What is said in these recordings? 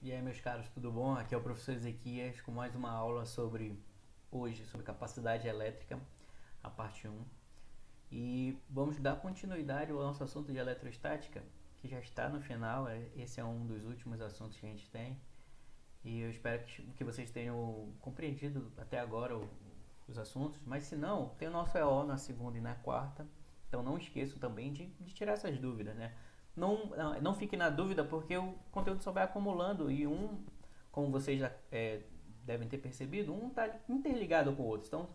E aí, meus caros, tudo bom? Aqui é o professor Ezequias com mais uma aula sobre capacidade elétrica, a parte 1. E vamos dar continuidade ao nosso assunto de eletrostática, que já está no final. Esse é um dos últimos assuntos que a gente tem. E eu espero que vocês tenham compreendido até agora os assuntos. Mas se não, tem o nosso EO na segunda e na quarta. Então não esqueçam também de tirar essas dúvidas, né? Não fique na dúvida, porque o conteúdo só vai acumulando e como vocês já devem ter percebido, um está interligado com o outro. Então,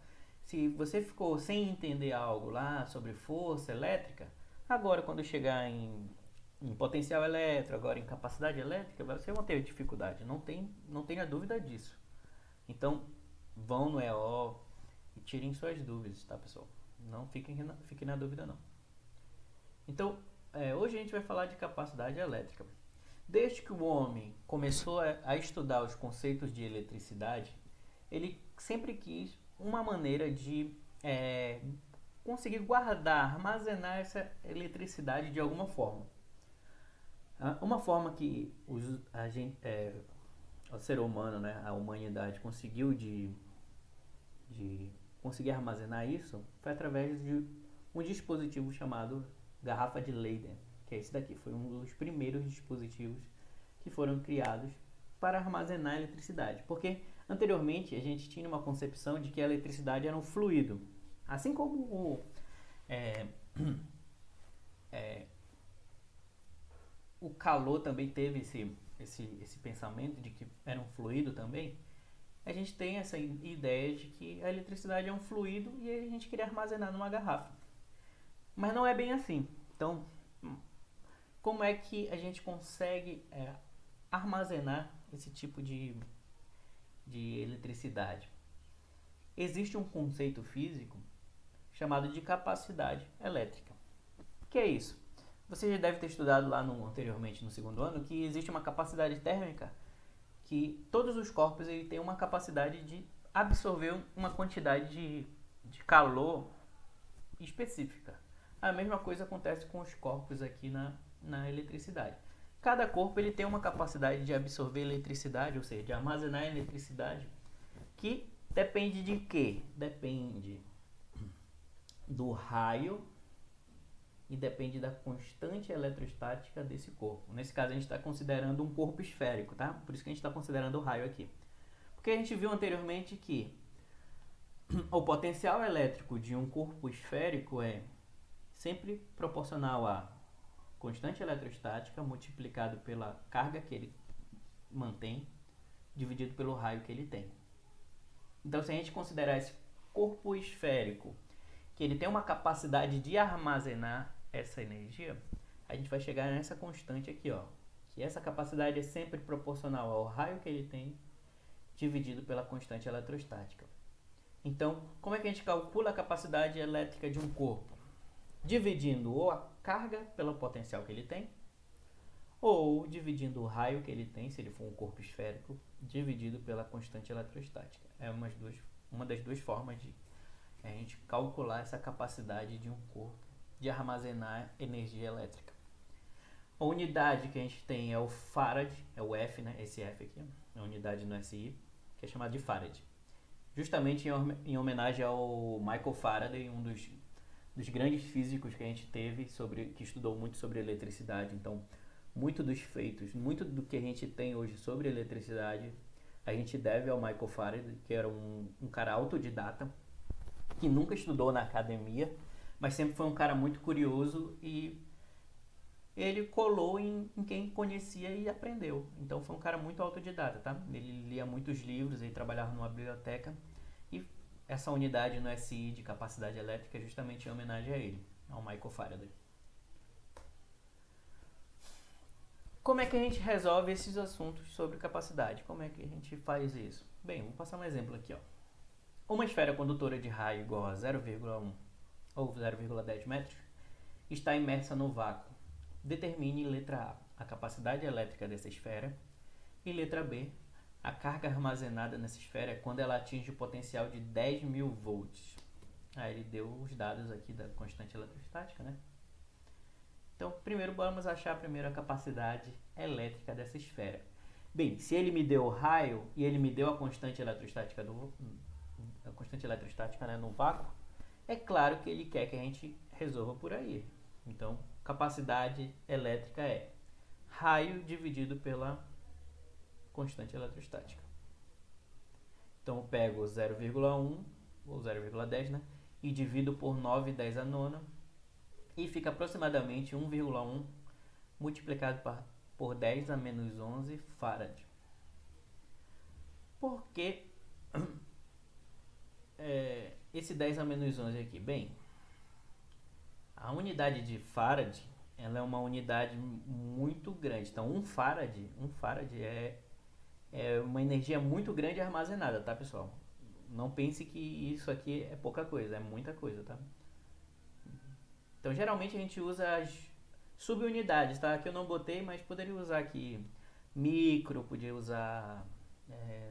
se você ficou sem entender algo lá sobre força elétrica, agora quando chegar em potencial elétrico, agora em capacidade elétrica, você vai ter dificuldade. Não tenha dúvida disso. Então, vão no EO e tirem suas dúvidas, tá, pessoal? Não fiquem na dúvida, não. Então, hoje a gente vai falar de capacidade elétrica. Desde que o homem começou a estudar os conceitos de eletricidade, ele sempre quis uma maneira de conseguir guardar, armazenar essa eletricidade de alguma forma. Uma forma que o ser humano, né, a humanidade conseguiu de conseguir armazenar isso foi através de um dispositivo chamado garrafa de Leyden, que é esse daqui. Foi um dos primeiros dispositivos que foram criados para armazenar eletricidade, porque anteriormente a gente tinha uma concepção de que a eletricidade era um fluido, assim como o calor também teve esse pensamento de que era um fluido também. A gente tem essa ideia de que a eletricidade é um fluido e a gente queria armazenar numa garrafa. Mas não é bem assim. Então, como é que a gente consegue armazenar esse tipo de eletricidade? Existe um conceito físico chamado de capacidade elétrica. O que é isso? Você já deve ter estudado lá anteriormente no segundo ano que existe uma capacidade térmica, que todos os corpos têm uma capacidade de absorver uma quantidade de calor específica. A mesma coisa acontece com os corpos aqui na eletricidade. Cada corpo tem uma capacidade de absorver eletricidade, ou seja, de armazenar eletricidade, que depende de quê? Depende do raio e depende da constante eletrostática desse corpo. Nesse caso, a gente está considerando um corpo esférico, tá? Por isso que a gente está considerando o raio aqui. Porque a gente viu anteriormente que o potencial elétrico de um corpo esférico é sempre proporcional à constante eletrostática multiplicado pela carga que ele mantém, dividido pelo raio que ele tem. Então, se a gente considerar esse corpo esférico, que ele tem uma capacidade de armazenar essa energia, a gente vai chegar nessa constante aqui, ó, que essa capacidade é sempre proporcional ao raio que ele tem, dividido pela constante eletrostática. Então, como é que a gente calcula a capacidade elétrica de um corpo? Dividindo ou a carga pelo potencial que ele tem, ou dividindo o raio que ele tem, se ele for um corpo esférico, dividido pela constante eletrostática. É uma das duas formas de a gente calcular essa capacidade de um corpo de armazenar energia elétrica. A unidade que a gente tem é o Farad, é o F, né? Esse F aqui, é a unidade no SI, que é chamada de Farad. Justamente em homenagem ao Michael Faraday, um dos grandes físicos que a gente teve, que estudou muito sobre eletricidade. Então, muito dos feitos, muito do que a gente tem hoje sobre eletricidade, a gente deve ao Michael Faraday, que era um cara autodidata, que nunca estudou na academia, mas sempre foi um cara muito curioso e ele colou em quem conhecia e aprendeu. Então foi um cara muito autodidata, tá? Ele lia muitos livros, ele trabalhava numa biblioteca e essa unidade no SI de capacidade elétrica é justamente em homenagem a ele, ao Michael Faraday. Como é que a gente resolve esses assuntos sobre capacidade? Como é que a gente faz isso? Bem, vou passar um exemplo aqui, ó. Uma esfera condutora de raio igual a 0,1 ou 0,10 metros está imersa no vácuo. Determine letra A capacidade elétrica dessa esfera e letra B a carga armazenada nessa esfera quando ela atinge o potencial de 10.000 volts. Aí ele deu os dados aqui da constante eletrostática, né? Então, primeiro vamos achar a capacidade elétrica dessa esfera. Bem, se ele me deu o raio e ele me deu a constante eletrostática né, no vácuo, é claro que ele quer que a gente resolva por aí. Então, capacidade elétrica é raio dividido pela constante eletrostática. Então, eu pego 0,1 ou 0,10, né, e divido por 9,10 a nona, e fica aproximadamente 1,1 multiplicado por 10 a menos 11 farad. Por que esse 10 a menos 11 aqui? Bem, a unidade de farad, ela é uma unidade muito grande. Então, um farad é uma energia muito grande armazenada, tá, pessoal? Não pense que isso aqui é pouca coisa, é muita coisa, tá? Então, geralmente a gente usa as subunidades, tá? Aqui eu não botei, mas poderia usar aqui micro, podia usar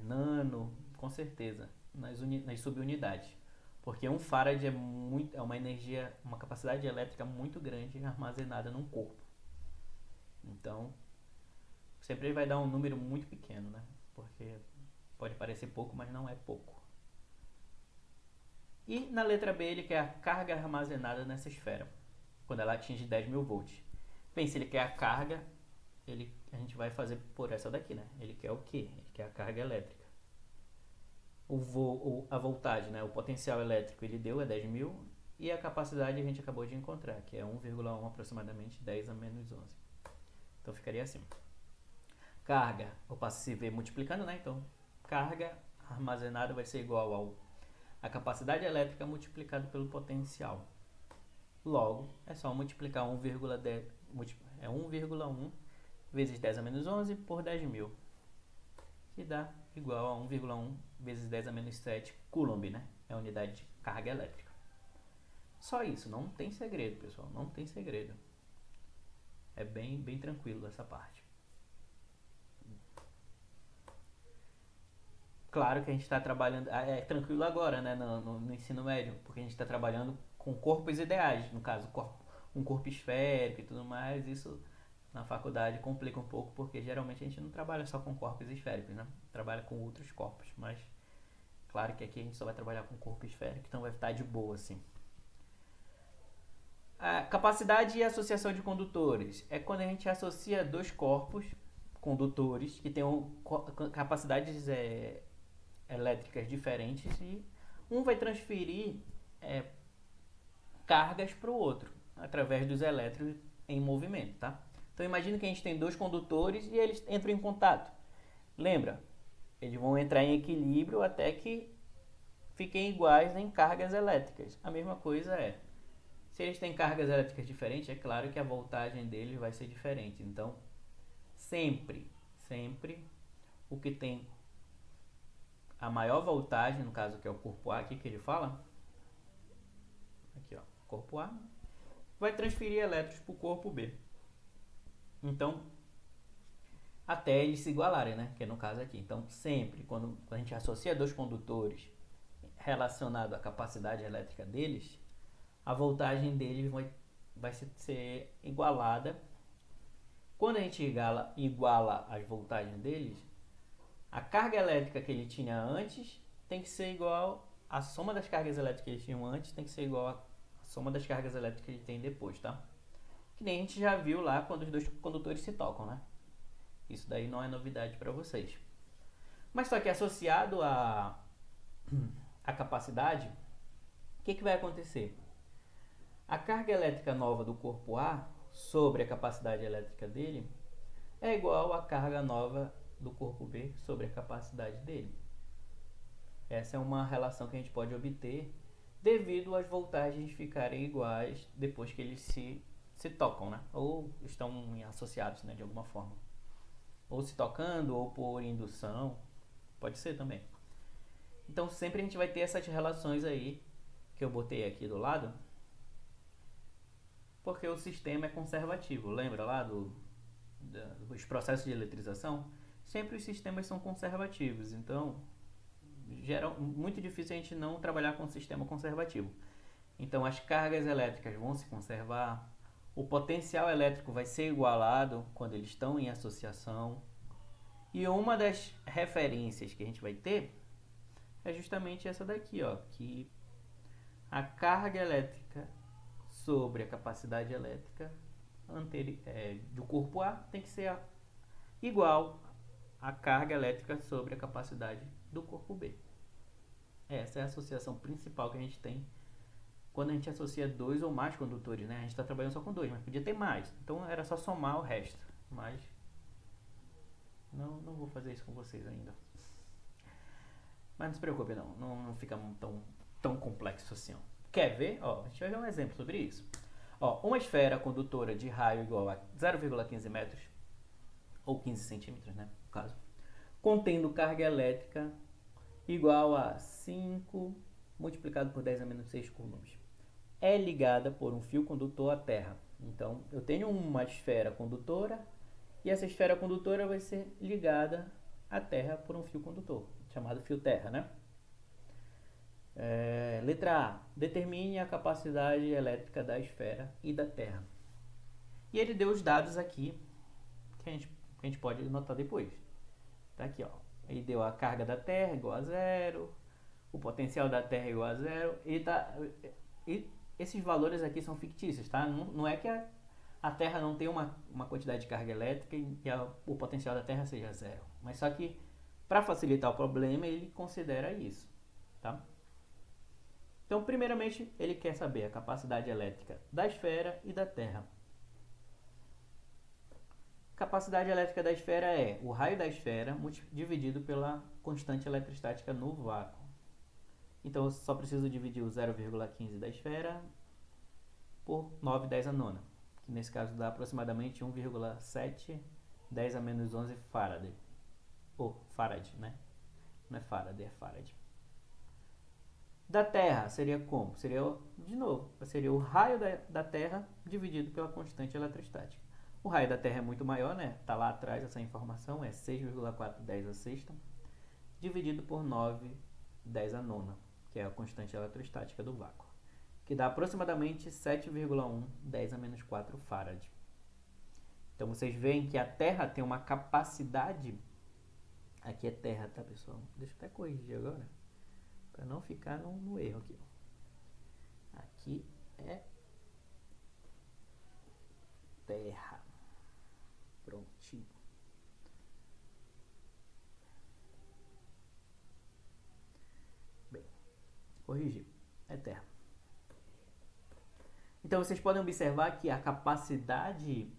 nano, com certeza, nas subunidades. Porque um farad é uma energia, uma capacidade elétrica muito grande armazenada num corpo. Então, sempre vai dar um número muito pequeno, né? Porque pode parecer pouco, mas não é pouco. E na letra B ele quer a carga armazenada nessa esfera, quando ela atinge 10.000 volts. Bem, se ele quer a carga, a gente vai fazer por essa daqui, né? Ele quer o quê? Ele quer a carga elétrica. A voltagem, né? O potencial elétrico ele deu é 10.000 e a capacidade a gente acabou de encontrar, que é 1,1 aproximadamente 10 a menos 11. Então ficaria assim. Carga, eu passo esse V multiplicando, né? Então, carga armazenada vai ser igual a capacidade elétrica multiplicado pelo potencial. Logo, é só multiplicar 1,1 vezes 10 a menos 11 por 10.000, que dá igual a 1,1 vezes 10 a menos 7 Coulomb, né? É a unidade de carga elétrica. Só isso, não tem segredo, pessoal, não tem segredo. É bem tranquilo essa parte. Claro que a gente está trabalhando, é tranquilo agora, né, no ensino médio, porque a gente está trabalhando com corpos ideais, no caso, um corpo esférico e tudo mais. Isso na faculdade complica um pouco, porque geralmente a gente não trabalha só com corpos esféricos, né? Trabalha com outros corpos, mas claro que aqui a gente só vai trabalhar com corpo esférico, então vai estar de boa, assim. A capacidade e associação de condutores é quando a gente associa dois corpos condutores que tenham capacidades elétricas diferentes e um vai transferir cargas para o outro através dos elétrons em movimento, tá? Então imagina que a gente tem dois condutores e eles entram em contato. Lembra? Eles vão entrar em equilíbrio até que fiquem iguais em cargas elétricas. A mesma coisa se eles têm cargas elétricas diferentes, é claro que a voltagem deles vai ser diferente. Então, sempre o que tem a maior voltagem, no caso que é o corpo A aqui que ele fala, aqui ó, corpo A, vai transferir elétrons para o corpo B. Então, até eles se igualarem, né? Que é no caso aqui. Então, sempre quando a gente associa dois condutores relacionado à capacidade elétrica deles, a voltagem deles vai ser igualada. Quando a gente iguala as voltagens deles, a carga elétrica que ele tinha antes tem que ser igual a soma das cargas elétricas que eles tinham antes, tem que ser igual a soma das cargas elétricas que ele tem depois, tá? Que nem a gente já viu lá quando os dois condutores se tocam, né? Isso daí não é novidade para vocês. Mas só que associado à capacidade, o que vai acontecer? A carga elétrica nova do corpo A sobre a capacidade elétrica dele é igual à carga nova do corpo B sobre a capacidade dele. Essa é uma relação que a gente pode obter devido às voltagens ficarem iguais depois que eles se tocam, né? Ou estão associados, né, de alguma forma. Ou se tocando, ou por indução. Pode ser também. Então sempre a gente vai ter essas relações aí que eu botei aqui do lado, porque o sistema é conservativo. Lembra lá dos processos de eletrização? Sempre os sistemas são conservativos. Então, muito difícil a gente não trabalhar com um sistema conservativo. Então, as cargas elétricas vão se conservar. O potencial elétrico vai ser igualado quando eles estão em associação. E uma das referências que a gente vai ter é justamente essa daqui, ó, que a carga elétrica sobre a capacidade elétrica do corpo A tem que ser igual à carga elétrica sobre a capacidade do corpo B. Essa é a associação principal que a gente tem quando a gente associa dois ou mais condutores, né? A gente está trabalhando só com dois, mas podia ter mais. Então era só somar o resto. Mas não vou fazer isso com vocês ainda. Mas não se preocupe não fica tão complexo assim. Ó. Quer ver? Ó, a gente vai ver um exemplo sobre isso. Ó, uma esfera condutora de raio igual a 0,15 metros, ou 15 centímetros, né, no caso, contendo carga elétrica igual a 5 multiplicado por 10 a menos 6 coulombs. É ligada por um fio condutor à Terra. Então, eu tenho uma esfera condutora e essa esfera condutora vai ser ligada à Terra por um fio condutor, chamado fio terra, né? Letra A. Determine a capacidade elétrica da esfera e da Terra. E ele deu os dados aqui que a gente pode notar depois. Tá aqui, ó. Ele deu a carga da Terra igual a 0, o potencial da Terra igual a 0. E esses valores aqui são fictícios, tá? Não é que a Terra não tem uma quantidade de carga elétrica e o potencial da Terra seja 0. Mas só que, para facilitar o problema, ele considera isso, tá? Então, primeiramente, ele quer saber a capacidade elétrica da esfera e da Terra. Capacidade elétrica da esfera é o raio da esfera dividido pela constante eletrostática no vácuo. Então, eu só preciso dividir o 0,15 da esfera por 9/10 a nona, que nesse caso dá aproximadamente 1,7 10 a menos 11 Faraday. Ou Farad, né? Não é Faraday, é Farad. Da Terra seria como? Seria o raio da Terra dividido pela constante eletrostática. O raio da Terra é muito maior, né? Tá lá atrás essa informação, é 6,410 a sexta, dividido por 9/10 a nona, que é a constante eletrostática do vácuo, que dá aproximadamente 7,1 10 a menos 4 Farad. Então vocês veem que a Terra tem uma capacidade, aqui é Terra, tá pessoal? Deixa eu até corrigir agora, para não ficar no erro aqui. Aqui é Terra. Prontinho. Bem, corrigir. É Terra. Então vocês podem observar que a capacidade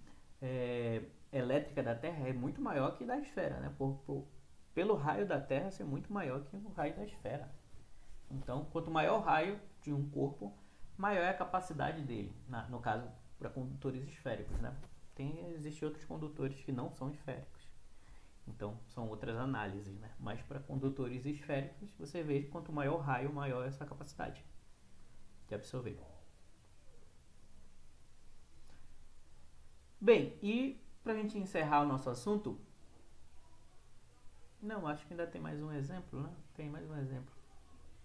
elétrica da Terra é muito maior que da esfera, né? Pelo raio da Terra ser muito maior que o raio da esfera. Então, quanto maior o raio de um corpo, maior é a capacidade dele, no caso, para condutores esféricos, né? Existem outros condutores que não são esféricos. Então, são outras análises, né? Mas para condutores esféricos, você vê que quanto maior o raio, maior é essa capacidade de absorver. Bem, e para a gente encerrar o nosso assunto, não, acho que ainda tem mais um exemplo, né? Tem mais um exemplo.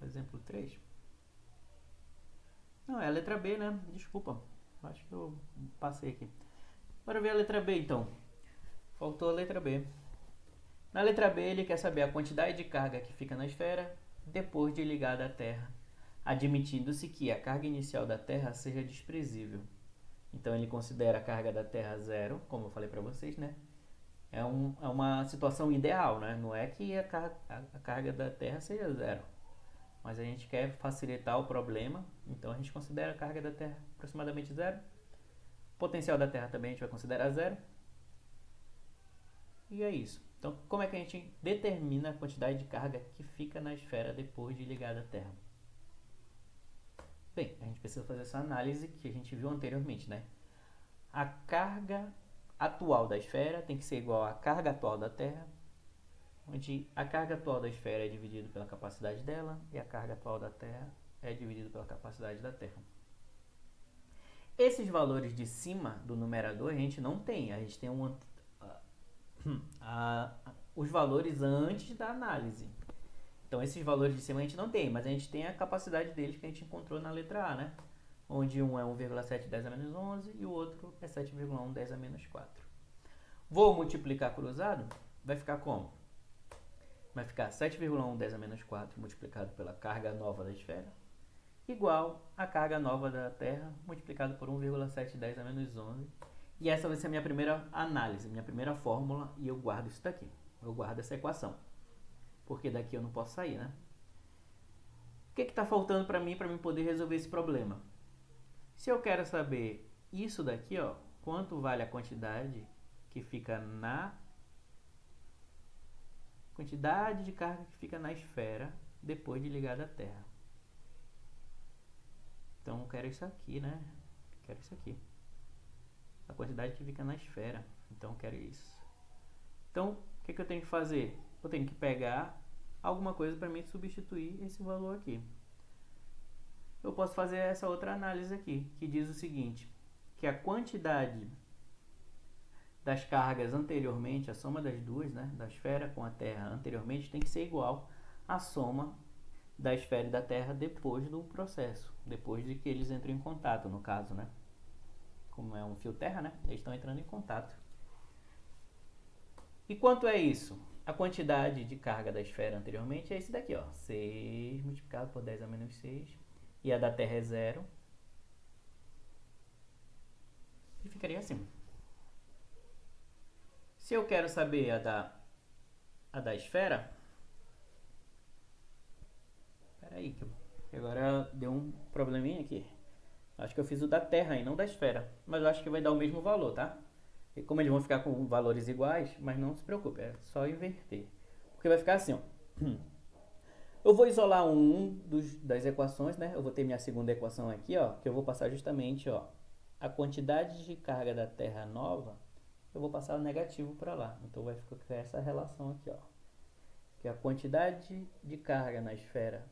Exemplo 3. Não, é a letra B, né? Desculpa. Acho que eu passei aqui. Bora ver a letra B, então. Faltou a letra B. Na letra B, ele quer saber a quantidade de carga que fica na esfera depois de ligada à Terra, admitindo-se que a carga inicial da Terra seja desprezível. Então, ele considera a carga da Terra 0, como eu falei para vocês, né? É uma situação ideal, né? Não é que a carga da Terra seja 0. Mas a gente quer facilitar o problema, então a gente considera a carga da Terra aproximadamente 0. O potencial da Terra também a gente vai considerar 0. E é isso. Então, como é que a gente determina a quantidade de carga que fica na esfera depois de ligada à Terra? Bem, a gente precisa fazer essa análise que a gente viu anteriormente, né? A carga atual da esfera tem que ser igual à carga atual da Terra, onde a carga atual da esfera é dividida pela capacidade dela e a carga atual da Terra é dividida pela capacidade da Terra. Esses valores de cima do numerador a gente não tem, a gente tem os valores antes da análise. Então esses valores de cima a gente não tem, mas a gente tem a capacidade deles que a gente encontrou na letra A, né? Onde um é 1,7 10 a menos 11 e o outro é 7,1 10 a menos 4. Vou multiplicar cruzado? vai ficar como? Vai ficar 7,1 10 a menos 4 multiplicado pela carga nova da esfera, igual a carga nova da Terra multiplicado por 1,7 10 a menos 11. E essa vai ser a minha primeira análise, minha primeira fórmula, e eu guardo isso daqui. Eu guardo essa equação, porque daqui eu não posso sair, né? O que está faltando para mim poder resolver esse problema? Se eu quero saber isso daqui, ó, quanto vale a quantidade que fica na... quantidade de carga que fica na esfera depois de ligar da Terra. Então eu quero isso aqui, né? Quero isso aqui. A quantidade que fica na esfera. Então eu quero isso. Então, o que eu tenho que fazer? Eu tenho que pegar alguma coisa para mim substituir esse valor aqui. Eu posso fazer essa outra análise aqui, que diz o seguinte, que a quantidade das cargas anteriormente, a soma das duas, né, da esfera com a Terra anteriormente, tem que ser igual à soma da esfera e da Terra depois do processo, depois de que eles entram em contato, no caso, né? Como é um fio terra, né? Eles estão entrando em contato. E quanto é isso? A quantidade de carga da esfera anteriormente é esse daqui, ó, 6 multiplicado por 10 a menos 6, e a da Terra é 0, e ficaria assim. Se eu quero saber a da esfera, peraí, que agora deu um probleminha aqui. Acho que eu fiz o da Terra e não da esfera, mas eu acho que vai dar o mesmo valor, tá? E como eles vão ficar com valores iguais, mas não se preocupe, é só inverter. Porque vai ficar assim, ó. Eu vou isolar das equações, né? Eu vou ter minha segunda equação aqui, ó, que eu vou passar justamente, ó, a quantidade de carga da Terra nova, eu vou passar o negativo para lá. Então vai ficar com essa relação aqui, ó, que é a quantidade de carga na esfera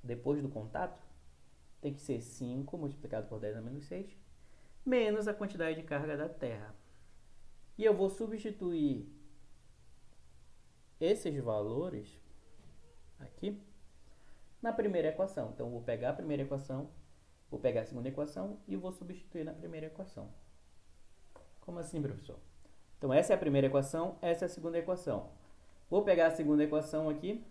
depois do contato tem que ser 5 multiplicado por 10 a menos 6 menos a quantidade de carga da Terra. E eu vou substituir esses valores aqui na primeira equação. Então, eu vou pegar a primeira equação, vou pegar a segunda equação e vou substituir na primeira equação. Como assim, professor? Então, essa é a primeira equação, essa é a segunda equação. Vou pegar a segunda equação aqui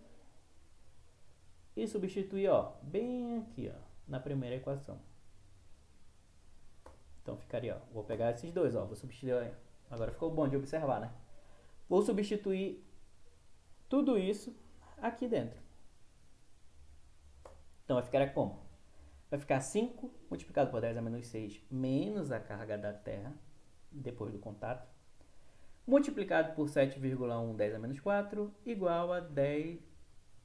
e substituir, ó, bem aqui, ó, na primeira equação. Então ficaria, ó, vou pegar esses dois, ó, vou substituir, agora ficou bom de observar, né? Vou substituir tudo isso aqui dentro. Então vai ficar como? Vai ficar 5 multiplicado por 10 a menos 6 menos a carga da Terra depois do contato, multiplicado por 7,1 10 a menos 4 igual a 10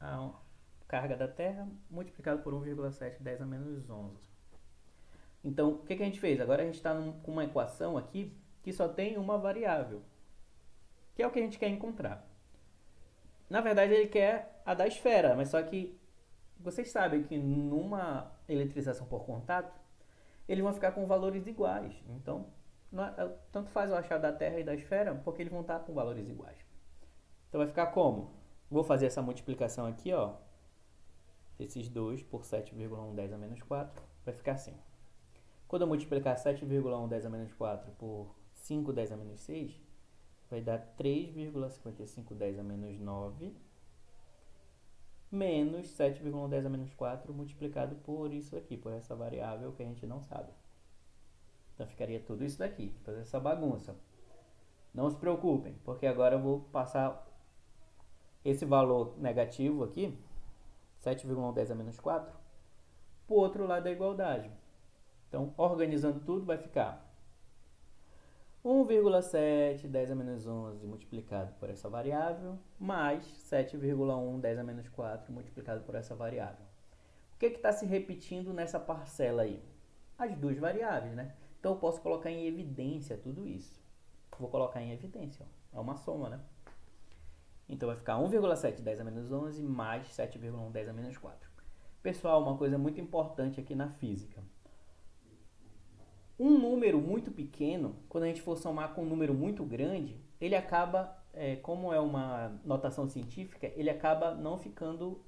a carga da Terra multiplicado por 1,7 10 a menos 11. Então, o que a gente fez? Agora a gente está com uma equação aqui que só tem uma variável, que é o que a gente quer encontrar. Na verdade, ele quer a da esfera, mas só que vocês sabem que numa eletrização por contato, eles vão ficar com valores iguais. Então, tanto faz eu achar da Terra e da esfera, porque eles vão estar com valores iguais. Então, vai ficar como? Vou fazer essa multiplicação aqui, ó, desses dois por 7,1 10 a menos 4, vai ficar assim. Quando eu multiplicar 7,1 10 a menos 4 por 5 10 a menos 6, vai dar 3,55 10 a menos 9 menos 7,1 10 a menos 4 multiplicado por isso aqui, por essa variável que a gente não sabe. Então ficaria tudo isso daqui, fazer essa bagunça. Não se preocupem, porque agora eu vou passar esse valor negativo aqui, 7,1 10 a menos 4, para o outro lado da igualdade. Então, organizando tudo, vai ficar 1,7 10 a menos 11 multiplicado por essa variável, mais 7,1 10 a menos 4 multiplicado por essa variável. O que está se repetindo nessa parcela aí? As duas variáveis, né? Então, eu posso colocar em evidência tudo isso. Vou colocar em evidência, ó. É uma soma, né? Então, vai ficar 1,7 10 a menos 11 mais 7,1 10 a menos 4. Pessoal, uma coisa muito importante aqui na física. Um número muito pequeno, quando a gente for somar com um número muito grande, ele acaba, como é uma notação científica, ele acaba não ficando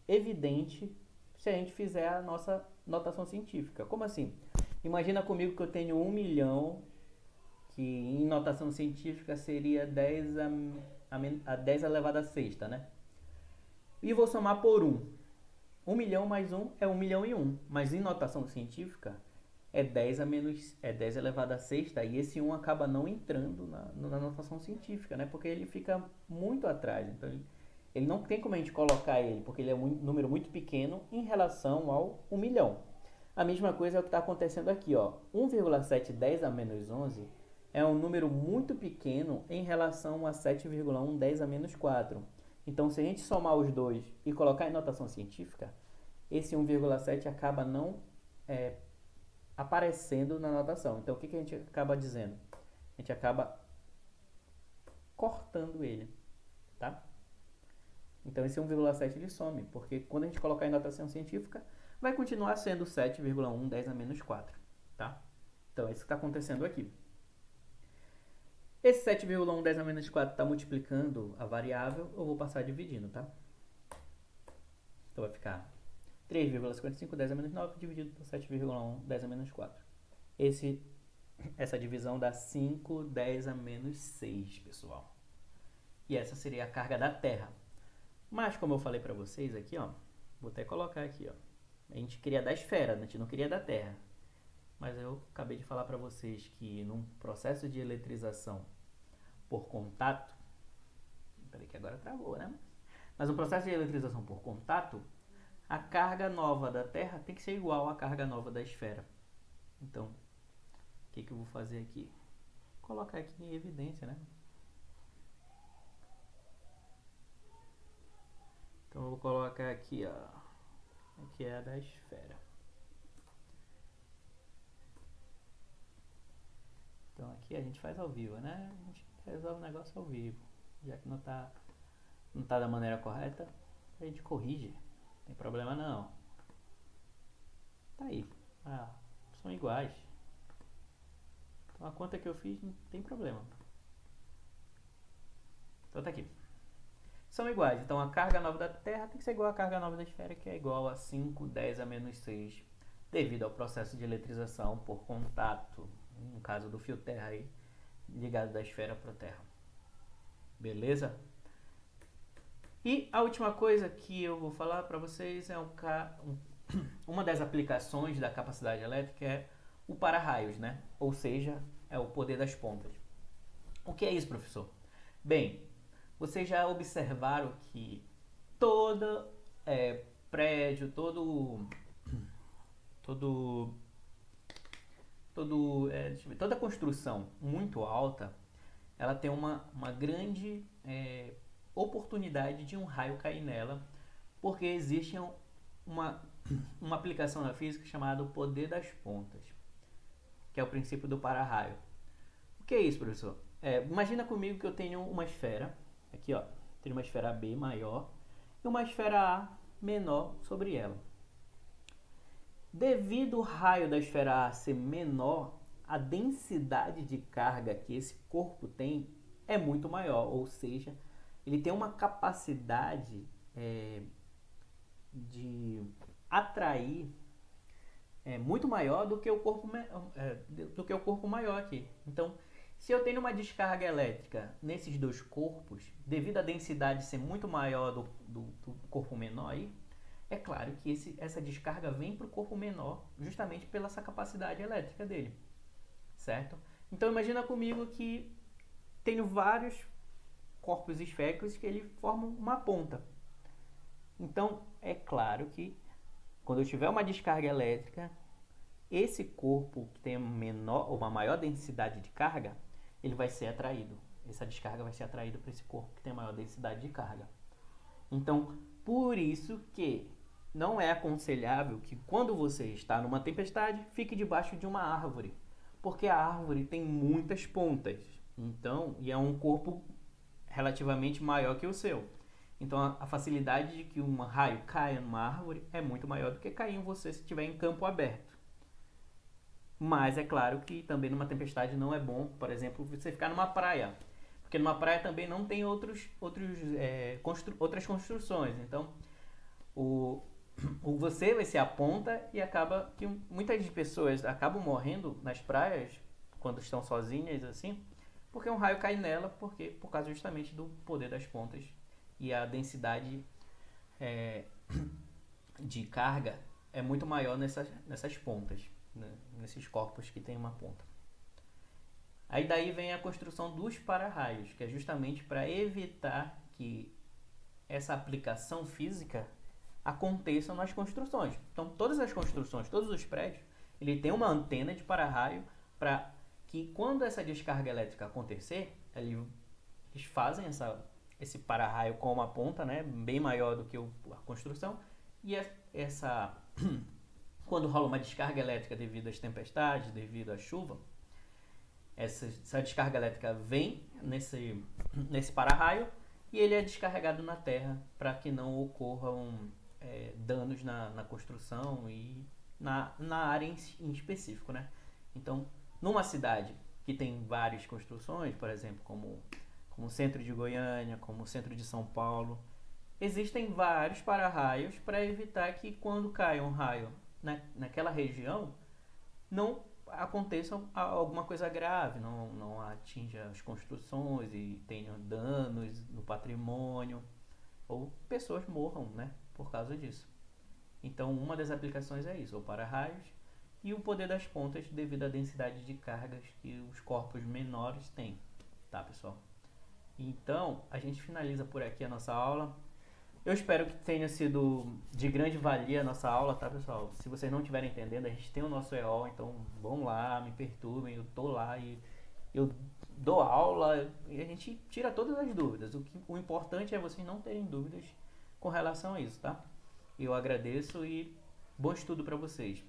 evidente se a gente fizer a nossa notação científica. Como assim? Imagina comigo que eu tenho 1 milhão, que em notação científica seria 10 a 10 elevado a sexta, né? E vou somar por 1. 1 milhão mais 1 é 1 milhão e 1. Mas em notação científica é 10 elevado a sexta. E esse 1 acaba não entrando na notação científica, né? Porque ele fica muito atrás. Então ele não tem como a gente colocar ele, porque ele é um número muito pequeno em relação ao 1 milhão. A mesma coisa é o que está acontecendo aqui, ó. 1,710 a menos 11 é um número muito pequeno em relação a 7,110 a menos 4. Então, se a gente somar os dois e colocar em notação científica, esse 1,7 acaba não aparecendo na notação. Então, o que a gente acaba dizendo? A gente acaba cortando ele, tá? Então, esse 1,7 ele some, porque quando a gente colocar em notação científica, vai continuar sendo 7,110 a menos 4, tá? Então, é isso que está acontecendo aqui. Esse 7,110 a menos 4 está multiplicando a variável, eu vou passar dividindo, tá? Então, vai ficar 3,5510 a menos 9 dividido por 7,110 a menos 4. Essa divisão dá 510 a menos 6, pessoal. E essa seria a carga da Terra. Mas, como eu falei para vocês aqui, ó, vou até colocar aqui, ó. A gente queria da esfera, a gente não queria da Terra. Mas eu acabei de falar para vocês que num processo de eletrização por contato... Peraí que agora travou, né? Mas no processo de eletrização por contato, a carga nova da Terra tem que ser igual à carga nova da esfera. Então, o que eu vou fazer aqui? Vou colocar aqui em evidência, né? Então, eu vou colocar aqui, ó. Aqui é a da esfera. Então aqui a gente faz ao vivo, né? A gente resolve o negócio ao vivo. Já que não tá da maneira correta, a gente corrige. Não tem problema não. Tá aí. São iguais. Então a conta que eu fiz não tem problema. Então tá aqui. São iguais. Então a carga nova da Terra tem que ser igual à carga nova da esfera, que é igual a 510 a menos 6, devido ao processo de eletrização por contato. No caso do fio terra aí, ligado da esfera para a Terra. Beleza? E a última coisa que eu vou falar para vocês é uma das aplicações da capacidade elétrica é o para-raios, né? Ou seja, é o poder das pontas. O que é isso, professor? Bem, vocês já observaram que todo prédio, toda construção muito alta, ela tem uma grande oportunidade de um raio cair nela, porque existe uma aplicação na física chamada poder das pontas, que é o princípio do para-raio. O que é isso, professor? Imagina comigo que eu tenho uma esfera, aqui ó, tenho uma esfera B maior e uma esfera A menor sobre ela. Devido ao raio da esfera A ser menor, a densidade de carga que esse corpo tem é muito maior, ou seja, ele tem uma capacidade de atrair muito maior do que o corpo maior aqui. Então, se eu tenho uma descarga elétrica nesses dois corpos, devido à densidade ser muito maior do corpo menor aí, é claro que essa descarga vem para o corpo menor justamente pela essa capacidade elétrica dele, certo? Então imagina comigo que tenho vários corpos esféricos que ele formam uma ponta. Então é claro que quando eu tiver uma descarga elétrica, esse corpo que tem uma maior densidade de carga, ele vai ser atraído. Essa descarga vai ser atraída para esse corpo que tem maior densidade de carga. Então, por isso que não é aconselhável que quando você está numa tempestade, fique debaixo de uma árvore, porque a árvore tem muitas pontas, então, e é um corpo relativamente maior que o seu. Então, a facilidade de que um raio caia numa árvore é muito maior do que cair em você se estiver em campo aberto. Mas é claro que também numa tempestade não é bom, por exemplo, você ficar numa praia, porque numa praia também não tem outras construções. Então, você vai ser a ponta e acaba que muitas pessoas acabam morrendo nas praias quando estão sozinhas assim, porque um raio cai nela por causa justamente do poder das pontas e a densidade de carga é muito maior nessas pontas, né? Nesses corpos que tem uma ponta. Aí daí vem a construção dos para-raios, que é justamente para evitar que essa aplicação física aconteça nas construções. Então todas as construções, todos os prédios, ele tem uma antena de para-raio para que quando essa descarga elétrica acontecer, eles fazem esse para-raio com uma ponta, né, bem maior do que a construção, e quando rola uma descarga elétrica devido às tempestades, devido à chuva, essa descarga elétrica vem nesse para-raio e ele é descarregado na terra para que não ocorram danos na construção e na área em específico, né? Então, numa cidade que tem várias construções, por exemplo, como o centro de Goiânia, como o centro de São Paulo, existem vários para-raios para evitar que quando cai um raio naquela região, não aconteça alguma coisa grave, não atinja as construções e tenha danos no patrimônio, ou pessoas morram, né, por causa disso. Então, uma das aplicações é isso, o para-raios e o poder das pontas devido à densidade de cargas que os corpos menores têm, tá, pessoal? Então, a gente finaliza por aqui a nossa aula. Eu espero que tenha sido de grande valia a nossa aula, tá, pessoal? Se vocês não estiverem entendendo, a gente tem o nosso EO, então vão lá, me perturbem, eu tô lá e eu dou aula e a gente tira todas as dúvidas. O importante é vocês não terem dúvidas com relação a isso, tá? Eu agradeço e bom estudo para vocês.